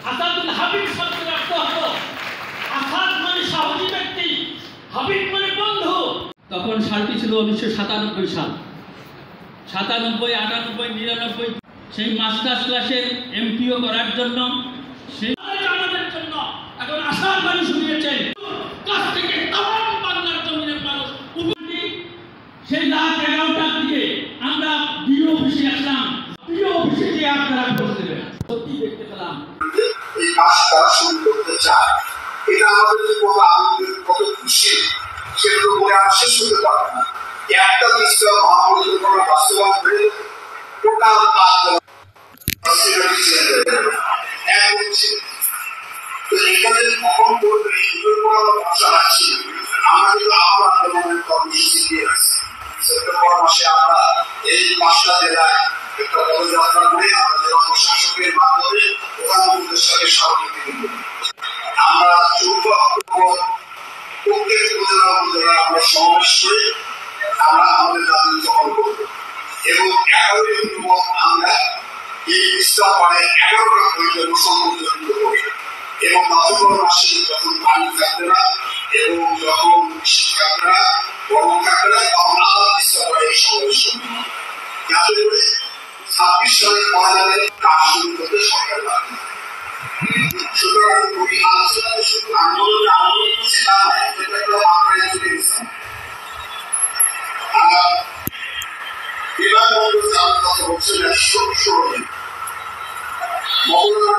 আসাদুল হাবিব শব্দের অর্থ হলো আসাদ মানে সাহসী ব্যক্তি, হাবিব মানে বন্ধু। তখন সালটি ছিল 1997 সাল। 97, 98, 99 সেই মাস্টার্স ক্লাসে এমপিও করার জন্য সেই আমাদের জন্য এখন আশার বাণী শুনিয়েছেন কাছ থেকে তাম বাংলার জমিনের মানুষ সেই রাত 11টার দিকে আমরা বিও অফিসে আসলাম। বিও অফিসে যে আপনারা বসছিলেন সত্যি দেখতে পেলাম এই কাজ তারা শুরু করতে চায়। এটা আমাদের যে কত আনন্দের, কত খুশি, সেগুলো বলে আমরা শেষ করতে পারবো না। একটা ইসলাম মহাপরিকল্পনা বাস্তবায়ন করে টোটাল কাজ এখানে কখন করবে এগুলোর কোনো ভাষা রাখছি। আমরা কিন্তু আবার আন্দোলনের কর্মসূচি দিয়ে রাখছি। সেপ্টেম্বর মাসে আমরা এই 5টা জেলায় একটা পদযাত্রা করে আমরা জেলা প্রশাসকের মাধ্যমে প্রধানমন্ত্রীর সাথে সহযোগিতা করি। আমরা 14 অক্টোবর প্রত্যেক উপজেলা আমরা সমাবেশ করে আমরা আমাদের দাবি উত্থাপন করব এবং 11 অক্টোবর আমরা এই ইসলাম পাড়ে 11টা পর্যন্ত সংগঠিত করব এবং নভেম্বর মাসে যখন পানি থাকবে না এবং যখন বৃষ্টি থাকবে না, গরম থাকবে না, তখন আবার ইসলাম পাড়ে এই সমাবেশ করব যাতে করে 26 সালের পয়লাতে কাজ শুরু করতে সরকার পারে। সুতরাং ওই আলোচনাতে শুধু আন্দোলন করছি তা নয়, এটা একটা মাত্রায় চলে গেছে। আমরা বিমানবন্দর চালুর কথা বলছিলেন 16 মহল্লা